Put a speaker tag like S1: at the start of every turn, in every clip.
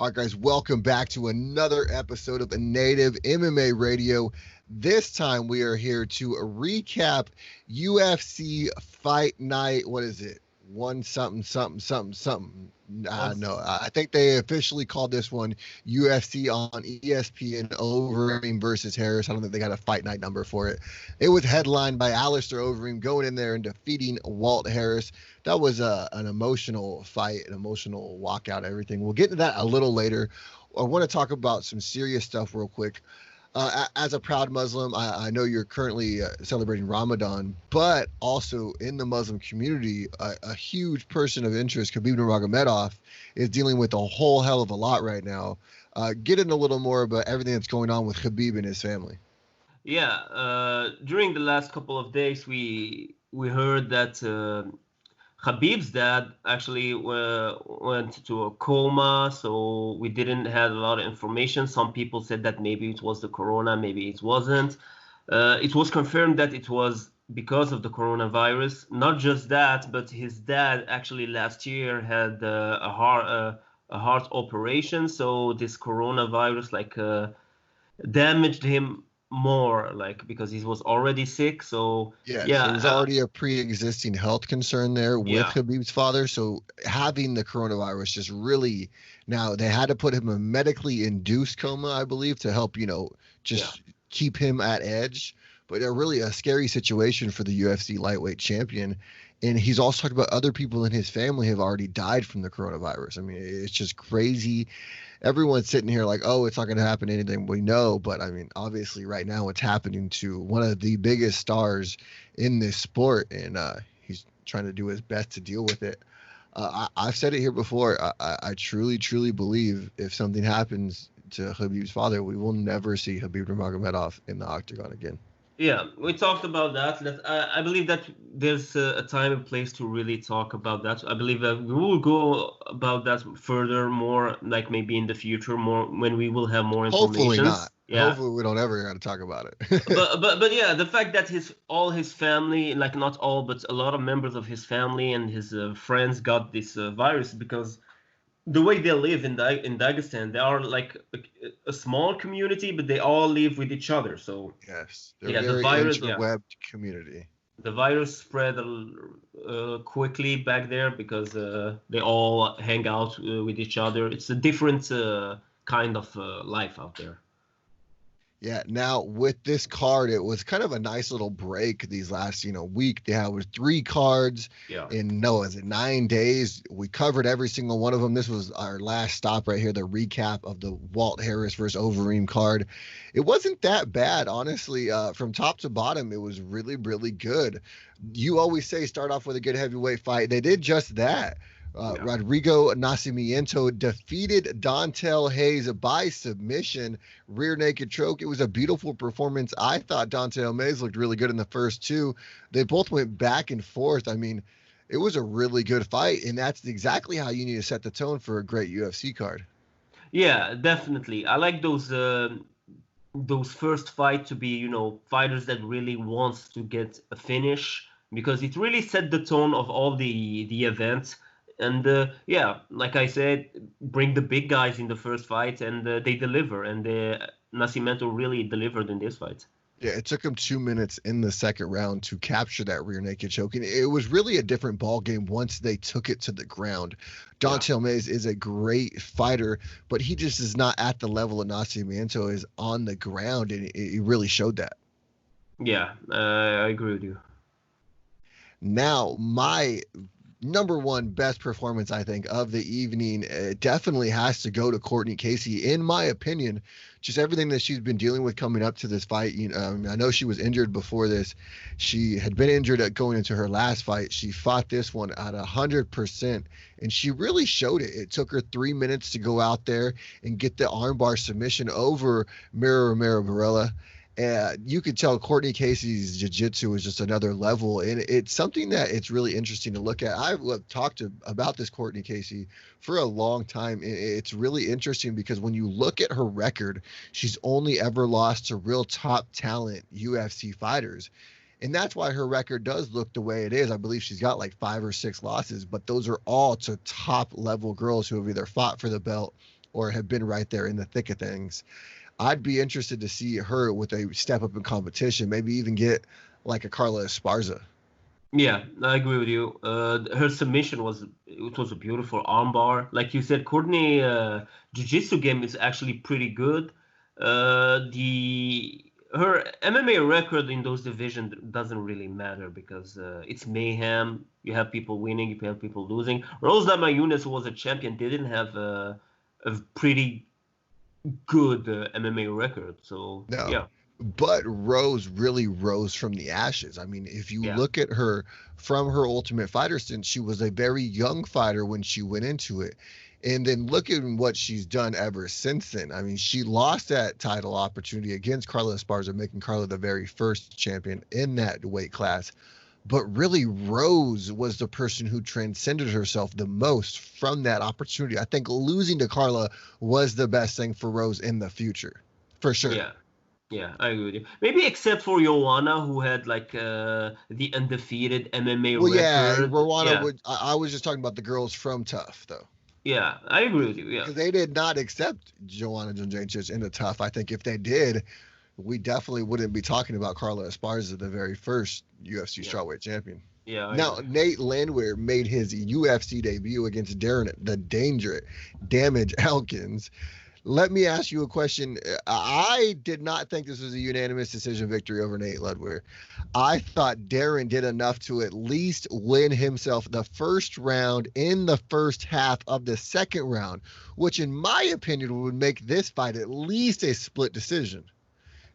S1: All right, guys, welcome back to another episode of Native MMA Radio. This time we are here to recap UFC Fight Night. What is it? One something, something, something, something. No, I think they officially called this one UFC on ESPN Overeem versus Harris. I don't think they got a Fight Night number for it. It was headlined by Alistair Overeem going in there and defeating Walt Harris. That was an emotional fight, an emotional walkout, everything. We'll get to that a little later. I want to talk about some serious stuff real quick. As a proud Muslim, I know you're currently celebrating Ramadan, but also in the Muslim community, a huge person of interest, Khabib Nurmagomedov, is dealing with a whole hell of a lot right now. Get in a little more about everything that's going on with Khabib and his family.
S2: Yeah, during the last couple of days, we heard that Khabib's dad actually went to a coma, so we didn't have a lot of information. Some people said that maybe it was the corona, maybe it wasn't. It was confirmed that it was because of the coronavirus. Not just that, but his dad actually last year had a heart operation, so this coronavirus damaged him more, because he was already sick. So
S1: yeah, there was already a pre-existing health concern there with Khabib's father. So having the coronavirus just really, now they had to put him in a medically induced coma, I believe, to help, keep him at edge. But really a scary situation for the UFC lightweight champion. And he's also talked about other people in his family have already died from the coronavirus. I mean, it's just crazy. Everyone's sitting here like, oh, it's not going to happen to anything we know. But I mean, obviously right now it's happening to one of the biggest stars in this sport. And he's trying to do his best to deal with it. I've said it here before. I truly, truly believe if something happens to Khabib's father, we will never see Khabib Nurmagomedov in the octagon again.
S2: Yeah, we talked about that. I believe that there's a time and place to really talk about that. I believe that we will go about that further, more like maybe in the future, more when we will have more information.
S1: Hopefully not. Yeah. Hopefully we don't ever got to talk about it.
S2: but yeah, the fact that all his family, like not all, but a lot of members of his family and his friends got this virus, because the way they live in Dagestan, they are like a small community, but they all live with each other. So
S1: yes, they're very interwebbed community.
S2: The virus spread quickly back there because they all hang out with each other. It's a different kind of life out there.
S1: Yeah. Now with this card, it was kind of a nice little break these last, week. They had 3 cards in 9 days. We covered every single one of them. This was our last stop right here, the recap of the Walt Harris versus Overeem card. It wasn't that bad, honestly. From top to bottom, it was really, really good. You always say start off with a good heavyweight fight. They did just that. Rodrigo Nascimento defeated Dontel Hayes by submission, rear naked choke. It was a beautiful performance. I thought Dontel Hayes looked really good in the first 2. They both went back and forth. I mean, it was a really good fight, and that's exactly how you need to set the tone for a great UFC card.
S2: Yeah, definitely. I like those first fights to be, fighters that really wants to get a finish, because it really set the tone of all the events. And like I said, bring the big guys in the first fight, and they deliver. And Nascimento really delivered in this fight.
S1: Yeah, it took him 2 minutes in the second round to capture that rear naked choke. And it was really a different ball game once they took it to the ground. Dontel Hayes is a great fighter, but he just is not at the level of Nascimento is on the ground, and it really showed that.
S2: Yeah, I agree with you.
S1: Now, my number one best performance, I think, of the evening definitely has to go to Courtney Casey. In my opinion, just everything that she's been dealing with coming up to this fight. I know she was injured before this. She had been injured going into her last fight. She fought this one at 100%, and she really showed it. It took her 3 minutes to go out there and get the armbar submission over Mira Romero Barella. You could tell Courtney Casey's jiu-jitsu is just another level, and it's something that it's really interesting to look at. I've talked about this Courtney Casey for a long time. It's really interesting because when you look at her record, she's only ever lost to real top talent UFC fighters. And that's why her record does look the way it is. I believe she's got like 5 or 6 losses, but those are all to top level girls who have either fought for the belt or have been right there in the thick of things. I'd be interested to see her with a step up in competition, maybe even get like a Carla Esparza.
S2: Yeah, I agree with you. Her submission was a beautiful armbar. Like you said, Courtney jiu-jitsu game is actually pretty good. The her MMA record in those divisions doesn't really matter because it's mayhem. You have people winning, you have people losing. Rose Namajunas, who was a champion, didn't have a pretty good MMA record. So
S1: No.
S2: yeah,
S1: But Rose really rose from the ashes. I mean, if you
S2: yeah,
S1: look at her from her Ultimate Fighter stint, she was a very young fighter when she went into it. And then look at what she's done ever since then. I mean, she lost that title opportunity against Carla Esparza, making Carla the very first champion in that weight class. But really, Rose was the person who transcended herself the most from that opportunity. I think losing to Carla was the best thing for Rose in the future, for sure.
S2: yeah. Yeah, I agree with you. Maybe except for Joanna, who had like the undefeated MMA
S1: Well, yeah,
S2: record.
S1: Rwanda
S2: Yeah,
S1: would. I was just talking about the girls from Tough, though,
S2: yeah, I agree with you. Yeah,
S1: because they did not accept Joanna Jędrzejczyk into Tough. I think if they did, we definitely wouldn't be talking about Carla Esparza, the very first UFC
S2: yeah,
S1: strawweight champion.
S2: yeah, I
S1: Now,
S2: agree.
S1: Nate Landwehr made his UFC debut against Darren the Damage Elkins. Let me ask you a question. I did not think this was a unanimous decision victory over Nate Ludwig. I thought Darren did enough to at least win himself the first round in the first half of the second round, which in my opinion would make this fight at least a split decision.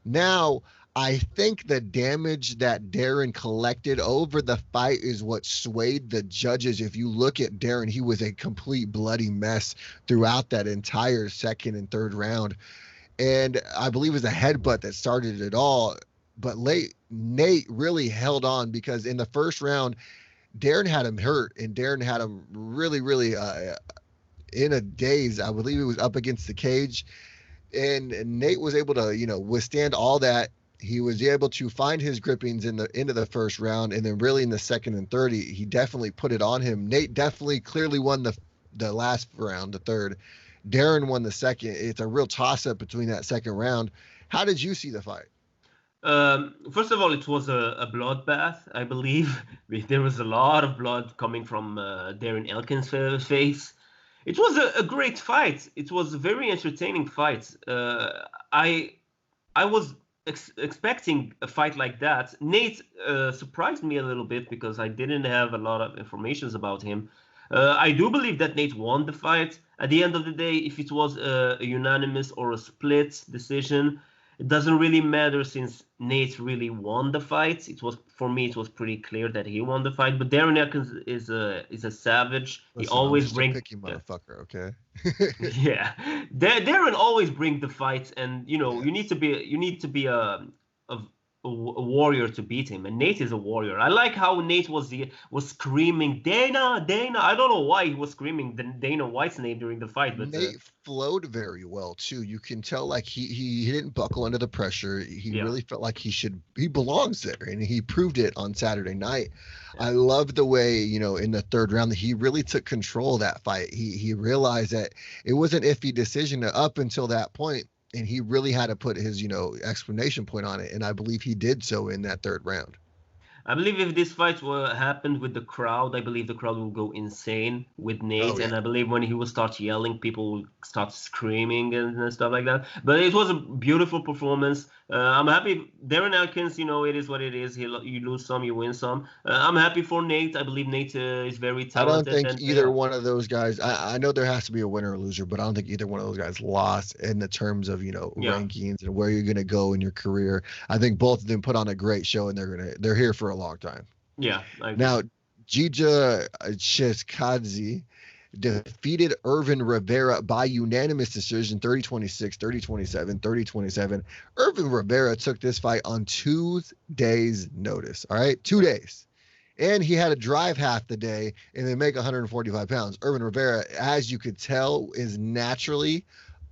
S1: Now, I think the damage that Darren collected over the fight is what swayed the judges. If you look at Darren, he was a complete bloody mess throughout that entire second and third round. And I believe it was a headbutt that started it all. But Nate really held on because in the first round, Darren had him hurt and Darren had him really, really in a daze. I believe he was up against the cage. And Nate was able to, withstand all that. He was able to find his grippings in the end of the first round, and then really in the second and third, he definitely put it on him. Nate definitely clearly won the last round, the third. Darren won the second. It's a real toss-up between that second round. How did you see the fight?
S2: First of all, it was a bloodbath, I believe. There was a lot of blood coming from Darren Elkins' face. It was a great fight. It was a very entertaining fight. I was expecting a fight like that. Nate surprised me a little bit because I didn't have a lot of information about him. I do believe that Nate won the fight. At the end of the day, if it was a unanimous or a split decision, it doesn't really matter since Nate really won the fight. It was, for me, it was pretty clear that he won the fight. But Darren Elkins is a savage. He
S1: Listen, I'm
S2: always
S1: just a
S2: brings
S1: picky motherfucker, okay?
S2: yeah. Darren always brings the fights, and you need to be a warrior to beat him. And Nate is a warrior. I like how Nate was screaming Dana. I don't know why he was screaming Dana White's name during the fight, but
S1: Nate flowed very well too. You can tell like he didn't buckle under the pressure. He
S2: yeah.
S1: really felt like he belongs there, and he proved it on Saturday night.
S2: Yeah.
S1: I love the way, in the third round that he really took control of that fight. He realized that it was an iffy decision up until that point, and he really had to put his, explanation point on it, and I believe he did so in that third round.
S2: I believe if this fight happened with the crowd, I believe the crowd will go insane with Nate.
S1: Oh, yeah.
S2: And I believe when he will start yelling, people will start screaming and stuff like that. But it was a beautiful performance. I'm happy. Darren Elkins, it is what it is. You lose some, you win some. I'm happy for Nate. I believe Nate is very talented.
S1: I don't think either one of those guys, I know there has to be a winner or loser, but I don't think either one of those guys lost in the terms of, rankings and where you're going to go in your career. I think both of them put on a great show, and they're here for a long time.
S2: Yeah.
S1: Now, Jija Sheskadze defeated Irvin Rivera by unanimous decision, 30-26, 30-27, 30-27. Irvin Rivera took this fight on 2 days' notice. All right, 2 days. And he had to drive half the day and then make 145 pounds. Irvin Rivera, as you could tell, is naturally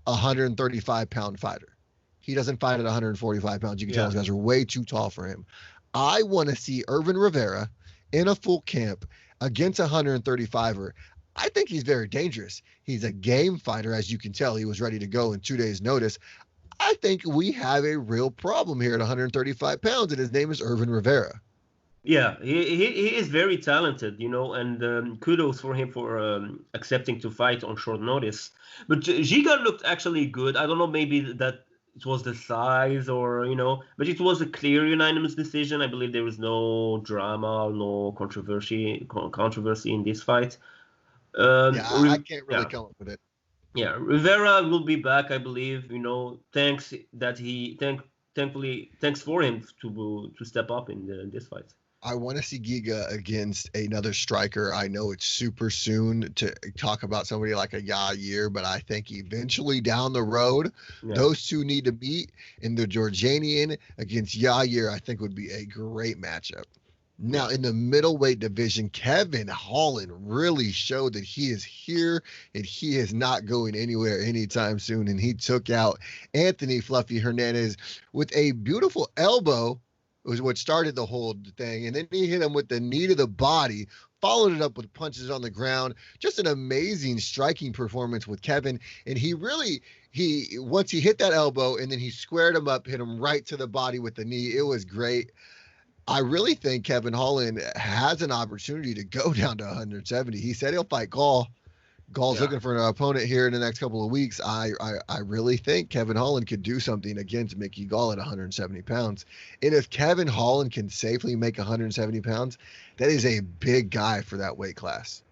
S1: a 135-pound fighter. He doesn't fight at 145 pounds. You can tell those guys are way too tall for him. I want to see Irvin Rivera in a full camp against a 135er. I think he's very dangerous. He's a game fighter, as you can tell. He was ready to go in 2 days' notice. I think we have a real problem here at 135 pounds, and his name is Irvin Rivera.
S2: Yeah, he is very talented, and kudos for him for accepting to fight on short notice. But Giga looked actually good. I don't know, maybe that it was the size or, but it was a clear unanimous decision. I believe there was no drama, no controversy in this fight.
S1: Yeah, I can't really
S2: yeah.
S1: come up with it.
S2: Yeah, Rivera will be back, I believe. Thanks for him to step up in this fight.
S1: I want to see Giga against another striker. I know it's super soon to talk about somebody like a Yair, but I think eventually down the road, those two need to meet. In the Jordanian against Yair, I think would be a great matchup. Now, in the middleweight division, Kevin Holland really showed that he is here and he is not going anywhere anytime soon. And he took out Anthony Fluffy Hernandez with a beautiful elbow. It was what started the whole thing. And then he hit him with the knee to the body, followed it up with punches on the ground. Just an amazing striking performance with Kevin. And once he hit that elbow and then he squared him up, hit him right to the body with the knee. It was great. I really think Kevin Holland has an opportunity to go down to 170. He said he'll fight Gall. Gall's looking for an opponent here in the next couple of weeks. I really think Kevin Holland could do something against Mickey Gall at 170 pounds. And if Kevin Holland can safely make 170 pounds, that is a big guy for that weight class.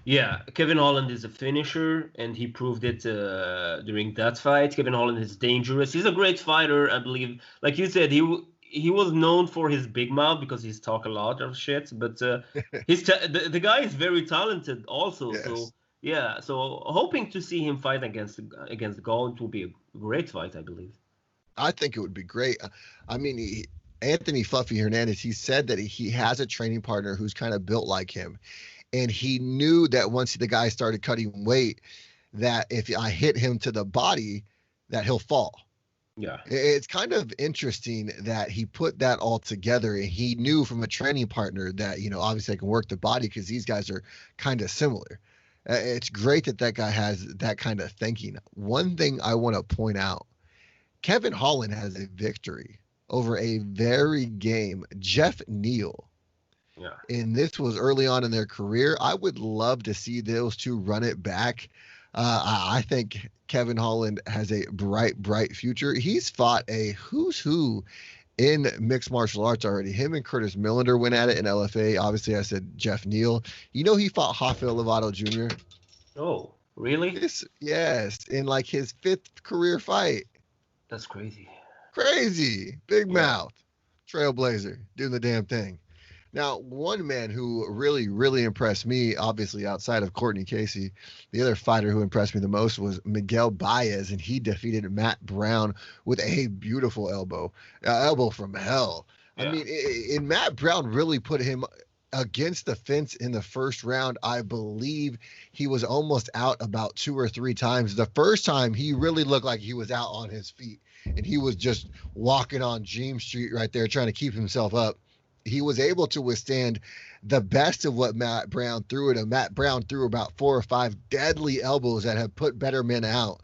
S2: Yeah, Kevin Holland is a finisher, and he proved it during that fight. Kevin Holland is dangerous. He's a great fighter, I believe. Like you said, he was known for his big mouth because he's talk a lot of shit, but the guy is very talented also. Yes. So yeah, so hoping to see him fight against Gall. It will be a great fight, I believe.
S1: I think it would be great. I mean, Anthony Fluffy Hernandez, he said that he has a training partner who's kind of built like him, and he knew that once the guy started cutting weight, that if I hit him to the body, that he'll fall.
S2: Yeah,
S1: it's kind of interesting that he put that all together, and he knew from a training partner that, obviously I can work the body because these guys are kind of similar. It's great that guy has that kind of thinking. One thing I want to point out, Kevin Holland has a victory over a very game Jeff Neal.
S2: Yeah.
S1: And this was early on in their career. I would love to see those two run it back. I think Kevin Holland has a bright future. He's fought a who's who in mixed martial arts already. Him and Curtis Millender went at it in LFA. Obviously, I said Jeff Neal. He fought Rafael Lovato Jr.
S2: Oh, really?
S1: Yes, in like his 5th career fight.
S2: That's crazy.
S1: Crazy. Big mouth. Trailblazer. Doing the damn thing. Now, one man who really impressed me, obviously outside of Courtney Casey, the other fighter who impressed me the most was Miguel Baez, and he defeated Matt Brown with a beautiful elbow from hell. Yeah. I mean, and Matt Brown really put him against the fence in the first round. I believe he was almost out about 2 or 3 times. The first time, he really looked like he was out on his feet, and he was just walking on James Street right there trying to keep himself up. He was able to withstand the best of what Matt Brown threw at him. Matt Brown threw about 4 or 5 deadly elbows that have put better men out.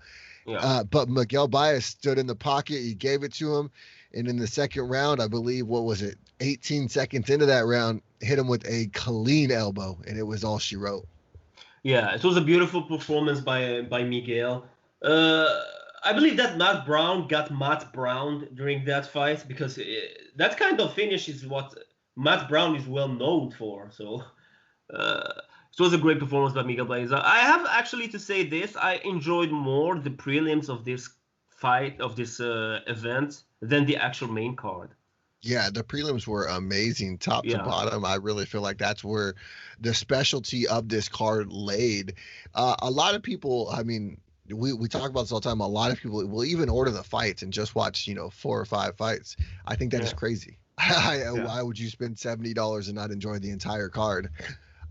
S1: Yeah. But Miguel Baez stood in the pocket. He gave it to him. And in the second round, I believe, 18 seconds into that round, hit him with a clean elbow, and it was all she wrote.
S2: Yeah, it was a beautiful performance by Miguel. I believe that Matt Brown got Matt Brown during that fight because that kind of finish is what Matt Brown is well known for. So it was a great performance by Miguel Baez. I have actually to say this. I enjoyed more the prelims of this fight, of this event, than the actual main card.
S1: Yeah, the prelims were amazing, top to bottom. I really feel like that's where the specialty of this card laid. A lot of people, I mean, we talk about this all the time. A lot of people will even order the fights and just watch, 4 or 5 fights. I think that is crazy. Why would you spend $70 and not enjoy the entire card?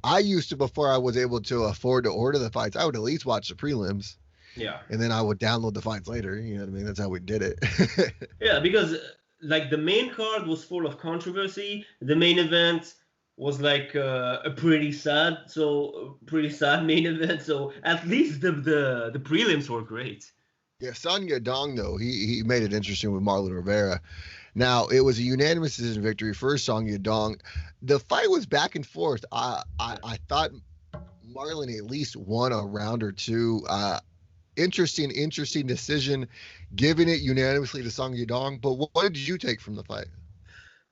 S1: I used to, before I was able to afford to order the fights, I would at least watch the prelims.
S2: Yeah. And
S1: then I would download the fights later. You know what I mean? That's how we did it.
S2: Yeah, because like the main card was full of controversy. The main event, was like a pretty sad main event. So at least the prelims were great.
S1: Yeah, Son Yadong though he made it interesting with Marlon Rivera. Now it was a unanimous decision victory for Song Yadong. The fight was back and forth. I thought Marlon at least won a round or two. Interesting decision, giving it unanimously to Song Yadong. But what did you take from the fight?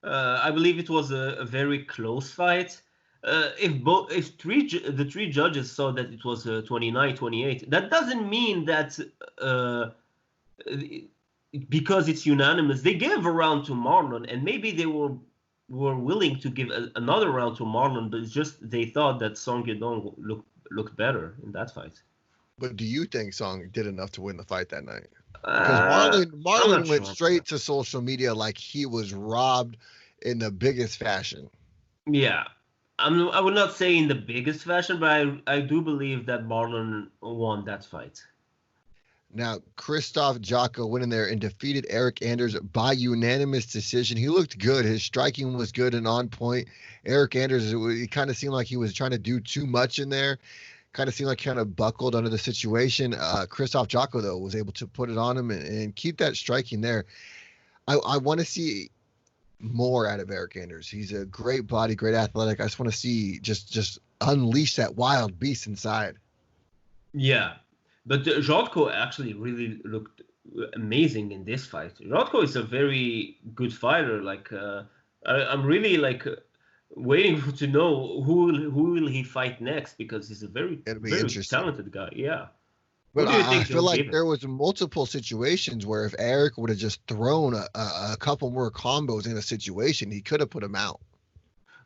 S2: I believe it was a very close fight. If the three judges saw that it was 29-28, that doesn't mean that because it's unanimous, they gave a round to Marlon, and maybe they were willing to give another round to Marlon, but it's just they thought that Song Yadong looked better in that fight.
S1: But do you think Song did enough to win the fight that night? Because Marlon went straight to social media like he was robbed in the biggest fashion.
S2: Yeah, I would not say in the biggest fashion, but I do believe that Marlon won that fight.
S1: Now, Krzysztof Jotko went in there and defeated Eric Anders by unanimous decision. He looked good. His striking was good and on point. Eric Anders, it kind of seemed like he was trying to do too much in there. Kind of seemed like kind of buckled under the situation. Krzysztof Jotko, though, was able to put it on him and keep that striking there. I want to see more out of Eric Anders. He's a great body, great athletic. I just want to see just unleash that wild beast inside.
S2: Yeah, but Jotko actually really looked amazing in this fight. Jotko is a very good fighter. Like I'm really like waiting to know who will he fight next, because he's a very talented guy. Yeah.
S1: But I feel like there was multiple situations where if Eric would have just thrown a couple more combos in a situation, he could have put him out.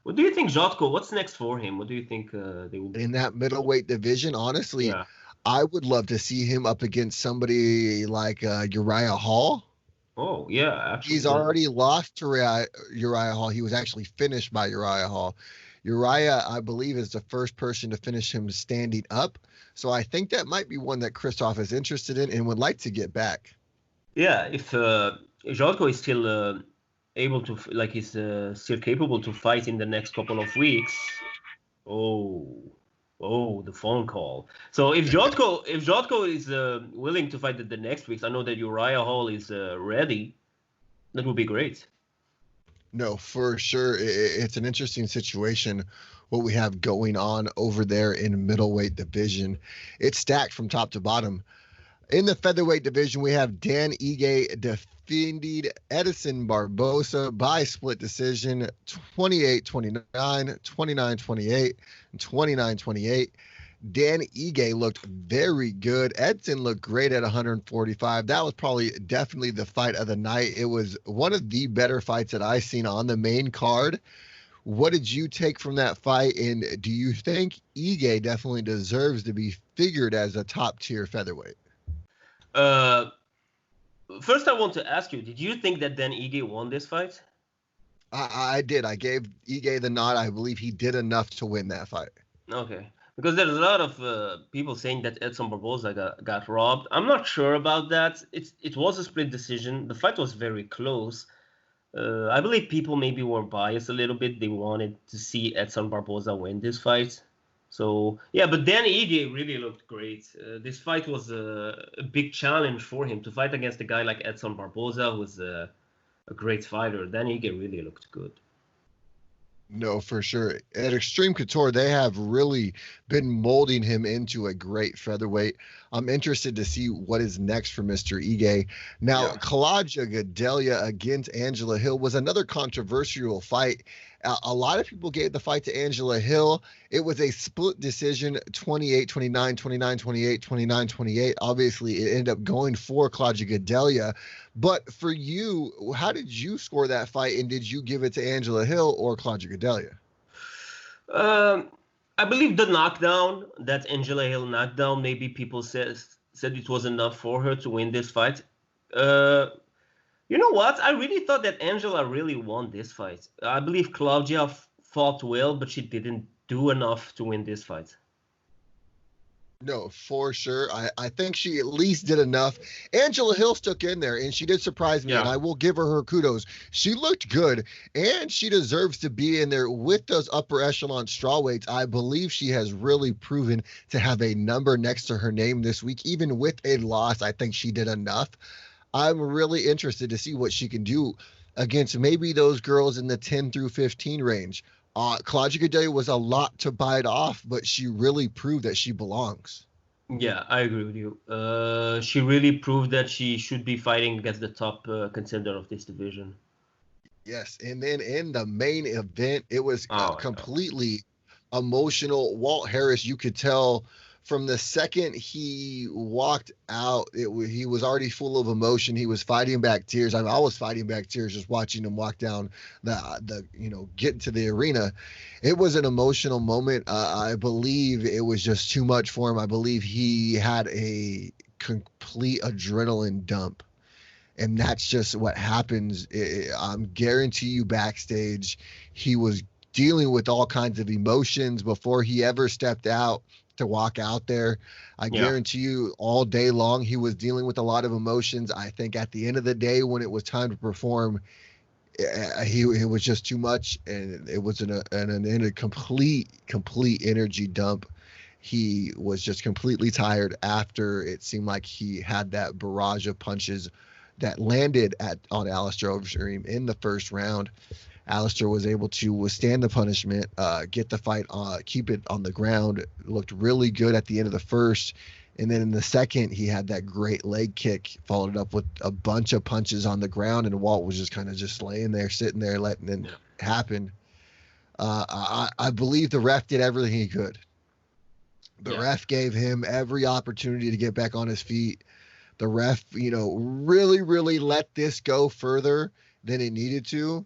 S2: What do you think, Jotko? What's next for him? What do you think they will do?
S1: In that middleweight division? Honestly, yeah. I would love to see him up against somebody like Uriah Hall.
S2: Oh, yeah. Actually,
S1: he's already lost to Uriah Hall. He was actually finished by Uriah Hall. Uriah, I believe, is the first person to finish him standing up. So I think that might be one that Krzysztof is interested in and would like to get back.
S2: Yeah, if Jotko is still able to, like, he's still capable to fight in the next couple of weeks. Oh, the phone call. So if Jotko is willing to fight the next week, I know that Uriah Hall is ready. That would be great.
S1: No, for sure. It's an interesting situation what we have going on over there in middleweight division. It's stacked from top to bottom. In the featherweight division, we have Dan Ige defeated Edson Barboza by split decision 28-29, 29-28, and 29-28. Dan Ige looked very good. Edson looked great at 145. That was definitely the fight of the night. It was one of the better fights that I've seen on the main card. What did you take from that fight? And do you think Ige definitely deserves to be figured as a top tier featherweight?
S2: First, I want to ask you, did you think that Dan Ige won this fight?
S1: I did. I gave Ige the nod. I believe he did enough to win that fight.
S2: Okay. Because there's a lot of people saying that Edson Barboza got robbed. I'm not sure about that. It was a split decision. The fight was very close. I believe people maybe were biased a little bit. They wanted to see Edson Barboza win this fight. So, yeah, but Dan Ige really looked great. This fight was a big challenge for him to fight against a guy like Edson Barboza, who's a great fighter. Dan Ige really looked good.
S1: No, for sure. At Extreme Couture, they have really been molding him into a great featherweight. I'm interested to see what is next for Mr. Ige. Now, Claudia Gadelha against Angela Hill was another controversial fight. A lot of people gave the fight to Angela Hill. It was a split decision, 28-29, 29-28, 29-28. Obviously, it ended up going for Claudia Gadelha. But for you, how did you score that fight, and did you give it to Angela Hill or Claudia Gadelha?
S2: I believe the knockdown, that Angela Hill knockdown, maybe people said it was enough for her to win this fight. You know what? I really thought that Angela really won this fight. I believe Claudia fought well, but she didn't do enough to win this fight.
S1: No, for sure. I think she at least did enough. Angela Hill stuck in there, and she did surprise me, and
S2: Yeah.
S1: I will give her kudos. She looked good, and she deserves to be in there with those upper echelon strawweights. I believe she has really proven to have a number next to her name this week. Even with a loss, I think she did enough. I'm really interested to see what she can do against maybe those girls in the 10 through 15 range. Claudia Gadelha was a lot to bite off, but she really proved that she belongs.
S2: Yeah, I agree with you. She really proved that she should be fighting against the top contender of this division.
S1: Yes, and then in the main event, it was
S2: Oh my God.
S1: completely emotional. Walt Harris, you could tell from the second he walked out, he was already full of emotion. He was fighting back tears. I was fighting back tears just watching him walk down the get into the arena. It was an emotional moment. I believe it was just too much for him. I believe he had a complete adrenaline dump, and that's just what happens. I'm guarantee you backstage, he was dealing with all kinds of emotions before he ever stepped out to walk out there. I
S2: Yeah.
S1: guarantee you all day long, he was dealing with a lot of emotions. I think at the end of the day, when it was time to perform, it was just too much, and it was in a complete energy dump. He was just completely tired after it seemed like he had that barrage of punches that landed on Alistair Overeem in the first round. Alistair was able to withstand the punishment, get the fight, keep it on the ground. Looked really good at the end of the first. And then in the second, he had that great leg kick, followed up with a bunch of punches on the ground, and Walt was just kind of just laying there, sitting there, letting it happen. I believe the ref did everything he could. The ref gave him every opportunity to get back on his feet. The ref, really, really let this go further than it needed to.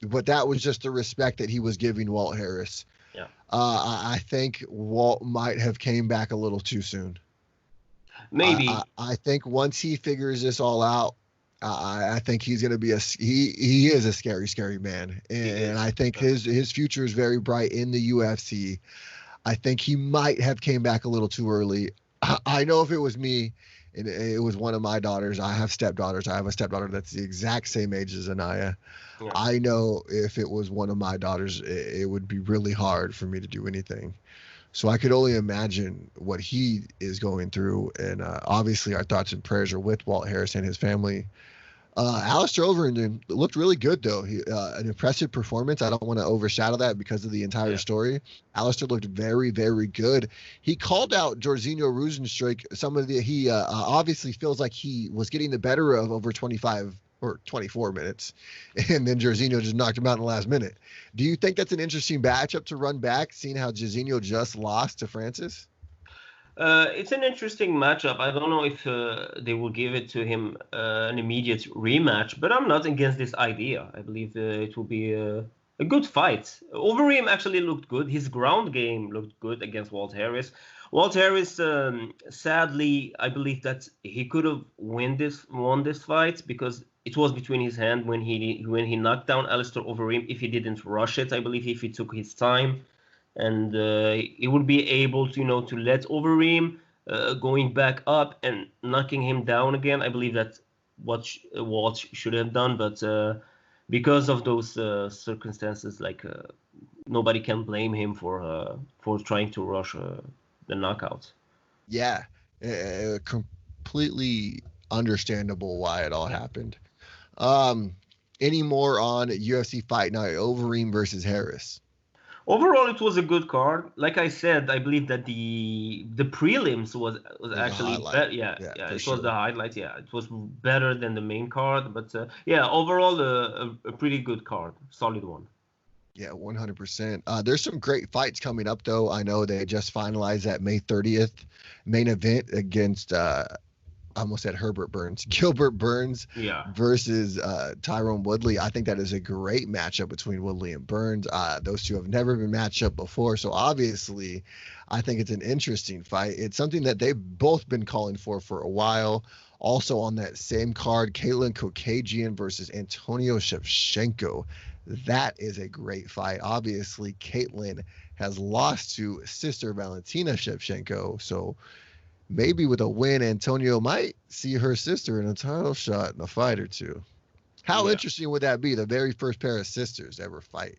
S1: But that was just the respect that he was giving Walt Harris.
S2: Yeah.
S1: I think Walt might have came back a little too soon.
S2: Maybe.
S1: I think once he figures this all out, I think he's going to be he is a scary man, and I think his future is very bright in the UFC. I think he might have came back a little too early. I know if it was me, and it was one of my daughters. I have stepdaughters. I have a stepdaughter that's the exact same age as Anaya.
S2: Yeah.
S1: I know if it was one of my daughters, it would be really hard for me to do anything. So I could only imagine what he is going through. And obviously, our thoughts and prayers are with Walt Harris and his family. Alistair Overeem looked really good, though. An impressive performance. I don't want to overshadow that because of the entire story. Alistair looked very, very good. He called out Jorginho Rozenstruik. He obviously feels like he was getting the better of over 25 or 24 minutes, and then Jorginho just knocked him out in the last minute. Do you think that's an interesting matchup to run back, seeing how Jorginho just lost to Francis?
S2: It's an interesting matchup. I don't know if they will give it to him an immediate rematch, but I'm not against this idea. I believe it will be a good fight. Overeem actually looked good. His ground game looked good against Walt Harris. Walt Harris, sadly, I believe that he could have won this fight because it was between his hand when he knocked down Alistair Overeem. If he didn't rush it, I believe if he took his time, and he would be able to let Overeem going back up and knocking him down again. I believe that's what Walt should have done, but because of those circumstances, nobody can blame him for trying to rush the knockout.
S1: Yeah, completely understandable why it all happened. Any more on UFC Fight Night, Overeem versus Harris?
S2: Overall, it was a good card. Like I said, I believe that the prelims was actually better. Yeah, it was the highlight. Yeah, it was better than the main card. But overall, a pretty good card, solid one.
S1: Yeah, 100%. There's some great fights coming up, though. I know they just finalized that May 30th main event against I almost said Herbert Burns, Gilbert Burns versus Tyrone Woodley. I think that is a great matchup between Woodley and Burns. Those two have never been matched up before. So obviously, I think it's an interesting fight. It's something that they've both been calling for a while. Also on that same card, Caitlin Kokajian versus Antonio Shevchenko. That is a great fight. Obviously, Caitlin has lost to sister Valentina Shevchenko, so maybe with a win, Antonio might see her sister in a title shot in a fight or two. How
S2: Yeah,
S1: interesting would that be? The very first pair of sisters to ever fight.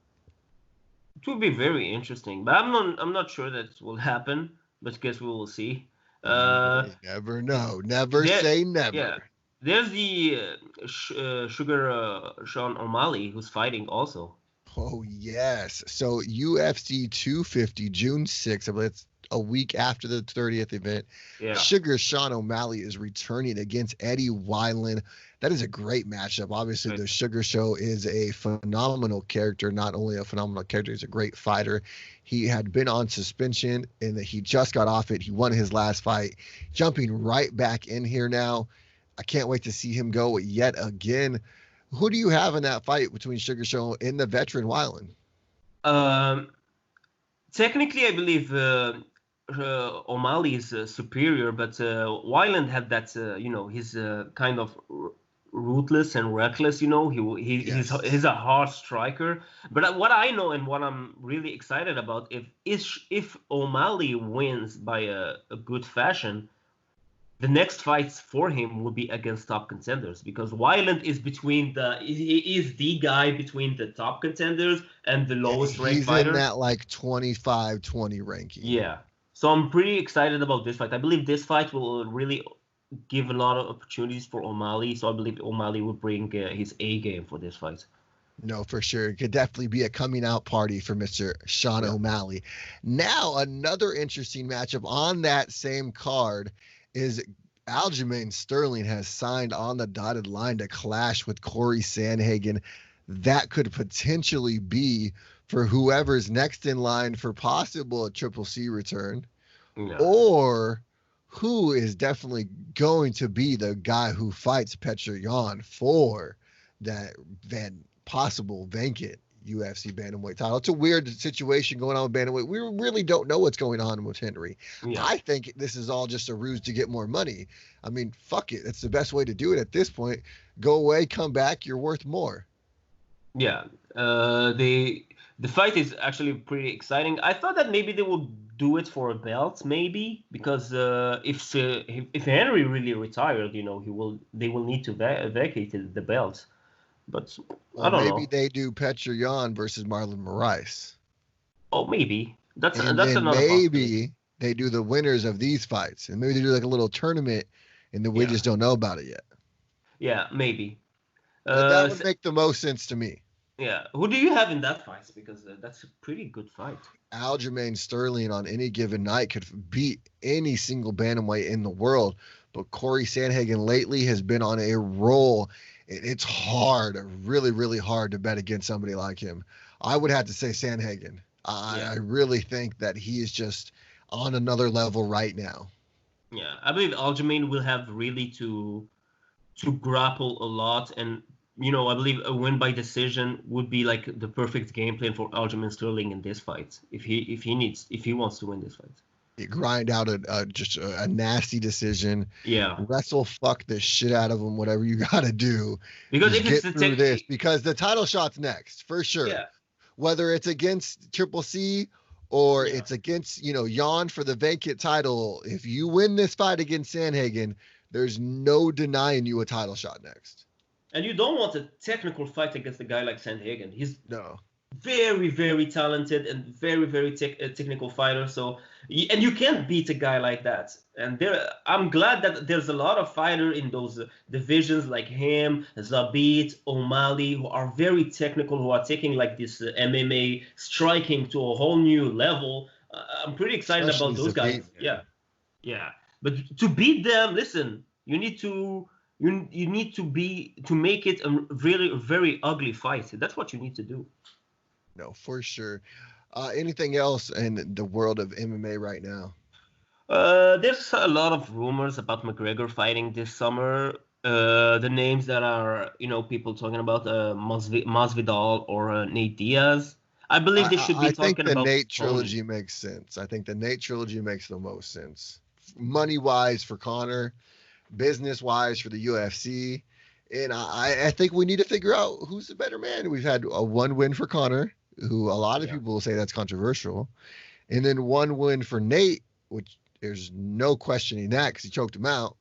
S2: it will be very interesting, but I'm not sure that will happen. But I guess we will see.
S1: You
S2: Uh,
S1: never know. Never
S2: there,
S1: say
S2: yeah,
S1: never.
S2: there's the Sugar Sean O'Malley who's fighting also.
S1: Oh, yes. So UFC 250, June 6th, I believe it's a week after the 30th event.
S2: Yeah,
S1: Sugar Sean O'Malley is returning against Eddie Wineland. That is a great matchup. Obviously,
S2: right.
S1: the Sugar Show is a phenomenal character. Not only a phenomenal character, he's a great fighter. He had been on suspension and he just got off it. He won his last fight, jumping right back in here now. I can't wait to see him go yet again. Who do you have in that fight between Sugar Show and the veteran Wyland?
S2: Um, Technically, I believe O'Malley is superior, but Wyland had that, he's kind of ruthless and reckless. He's
S1: Yes.
S2: a hard striker. But what I know and what I'm really excited about, if O'Malley wins by a good fashion, the next fights for him will be against top contenders because Wyland is he is the guy between the top contenders and the
S1: Yeah,
S2: lowest ranked
S1: he's in
S2: fighters.
S1: that like 25-20 ranking.
S2: Yeah. So I'm pretty excited about this fight. I believe this fight will really give a lot of opportunities for O'Malley. So I believe O'Malley will bring his A game for this fight.
S1: No, for sure. It could definitely be a coming out party for Mr. Sean
S2: Yeah.
S1: O'Malley. Now, another interesting matchup on that same card is Aljamain Sterling has signed on the dotted line to clash with Corey Sandhagen. That could potentially be for whoever's next in line for possible a Triple C return,
S2: Yeah.
S1: or who is definitely going to be the guy who fights Petr Yan for that possible vacant UFC bantamweight title. It's a weird situation going on with bantamweight. We really don't know what's going on with Henry.
S2: Yeah.
S1: I think this is all just a ruse to get more money. I mean, fuck it. It's the best way to do it at this point. Go away, come back. You're worth more.
S2: Yeah. The fight is actually pretty exciting. I thought that maybe they would do it for a belt, maybe because if Henry really retired, they will need to vacate the belt. But I
S1: Well,
S2: don't
S1: maybe
S2: know.
S1: they do Petr Yan versus Marlon Moraes.
S2: Oh, maybe that's
S1: And
S2: that's
S1: then
S2: another possibility.
S1: maybe they do the winners of these fights. And maybe they do like a little tournament and then we
S2: Yeah,
S1: just don't know about it yet.
S2: yeah, maybe.
S1: That
S2: Uh,
S1: would
S2: s-
S1: make the most sense to me.
S2: yeah. Who do you have in that fight? Because that's a pretty good fight.
S1: Aljamain Sterling on any given night could beat any single bantamweight in the world. But Corey Sandhagen lately has been on a roll. It's hard, really, really hard to bet against somebody like him. I would have to say Sandhagen.
S2: Yeah,
S1: I really think that he is just on another level right now.
S2: yeah. I believe Aljamain will have really to grapple a lot, and I believe a win by decision would be like the perfect game plan for Aljamain Sterling in this fight if he wants to win this fight.
S1: You grind out just a nasty decision,
S2: Yeah,
S1: wrestle fuck the shit out of him, whatever you got to do.
S2: because
S1: Just
S2: if it's
S1: get
S2: the
S1: through this because the title shot's next for sure.
S2: yeah,
S1: Whether it's against Triple C or
S2: yeah.
S1: it's against, Jan for the vacant title, if you win this fight against Sandhagen, there's no denying you a title shot next.
S2: And you don't want a technical fight against a guy like Sandhagen. He's
S1: No.
S2: very, very talented and very, very technical fighter. So, and you can't beat a guy like that. And I'm glad that there's a lot of fighter in those divisions like him, Zabit, O'Malley, who are very technical, who are taking like this MMA striking to a whole new level. I'm pretty excited
S1: Especially
S2: about those guys.
S1: Zabit,
S2: Yeah,
S1: man.
S2: yeah. But to beat them, listen, you need to make it a really very ugly fight. That's what you need to do.
S1: No, for sure. Anything else in the world of MMA right now?
S2: There's a lot of rumors about McGregor fighting this summer. The names that are, people talking about Masvidal or Nate Diaz. I believe they should
S1: I
S2: be
S1: think
S2: talking
S1: the
S2: about
S1: Nate
S2: Tony.
S1: trilogy makes sense. I think the Nate trilogy makes the most sense. Money wise for Connor, business wise for the UFC. And I think we need to figure out who's the better man. We've had a one win for Connor, who a lot of people will say that's controversial, and then one win for Nate, which there's no questioning that because he choked him out.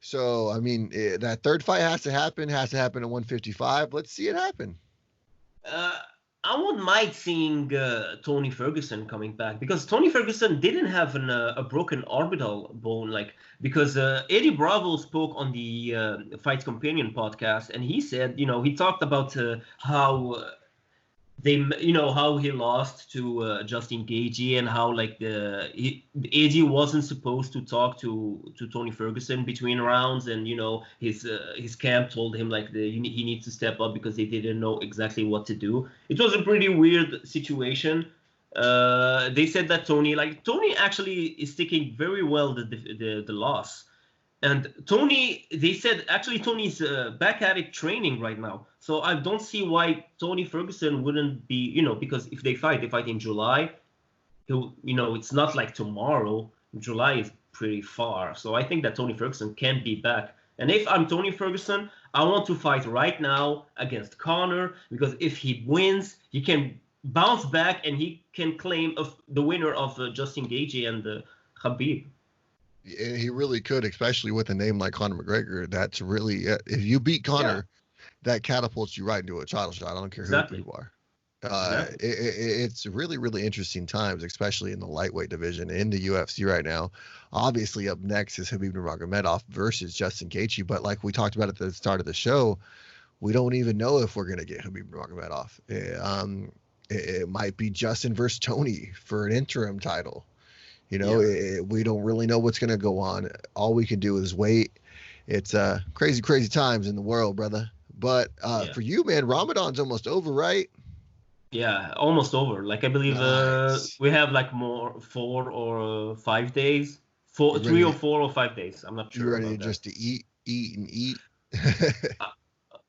S1: So, I mean, that third fight has to happen at 155. Let's see it happen.
S2: I wouldn't mind seeing Tony Ferguson coming back, because Tony Ferguson didn't have a broken orbital bone, because Eddie Bravo spoke on the Fight Companion podcast, and he said, he talked about how how he lost to Justin Gaethje, and how Eddie wasn't supposed to talk to Tony Ferguson between rounds, and his camp told him he needs to step up because they didn't know exactly what to do. It was a pretty weird situation. They said that Tony actually is sticking very well the loss. And Tony, they said, actually Tony's back at it training right now. So I don't see why Tony Ferguson wouldn't be, because if they fight in July. It's not like tomorrow. July is pretty far. So I think that Tony Ferguson can be back. And if I'm Tony Ferguson, I want to fight right now against Conor, because if he wins, he can bounce back and he can claim the winner of Justin Gaethje and Khabib.
S1: He really could, especially with a name like Conor McGregor. That's really, if you beat Conor, that catapults you right into a title shot. I don't care who you are. It's really, really interesting times, especially in the lightweight division in the UFC right now. Obviously, up next is Khabib Nurmagomedov versus Justin Gaethje. But like we talked about at the start of the show, we don't even know if we're going to get Khabib Nurmagomedov. It might be Justin versus Tony for an interim title. We don't really know what's going to go on. All we can do is wait. It's crazy, crazy times in the world, brother. But for you, man, Ramadan's almost over, right?
S2: Yeah, almost over. I believe we have 4 or 5 days. 3 or 4 or 5 days. I'm not sure.
S1: You ready just to eat and eat?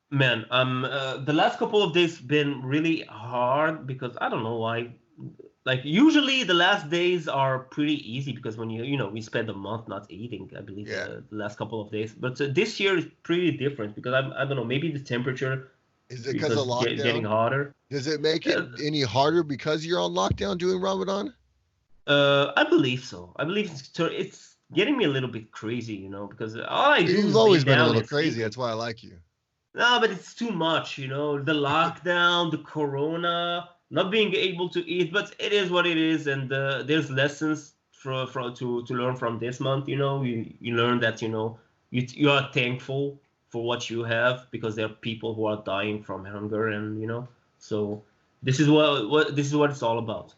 S2: Man, the last couple of days been really hard because I don't know why. Usually the last days are pretty easy because when we spend a month not eating, I believe, the last couple of days. But this year is pretty different because I don't know, maybe the temperature
S1: is it because of lockdown
S2: getting hotter.
S1: Does it make it any harder because you're on lockdown doing Ramadan?
S2: I believe so. I believe it's getting me a little bit crazy, because all I do
S1: You've always been a little crazy. That's why I like you.
S2: No, but it's too much, the lockdown, the corona. Not being able to eat, but it is what it is, and there's lessons to learn from this month. You learn that you are thankful for what you have because there are people who are dying from hunger, and so this is what it's all about.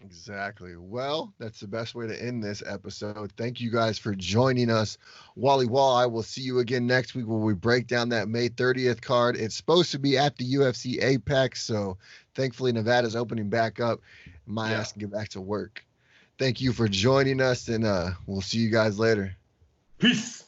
S1: Exactly. Well, that's the best way to end this episode. Thank you guys for joining us. Wally Wall, I will see you again next week where we break down that May 30th card. It's supposed to be at the UFC Apex, so thankfully Nevada's opening back up. My ass can get back to work. Thank you for joining us, and we'll see you guys later.
S2: Peace.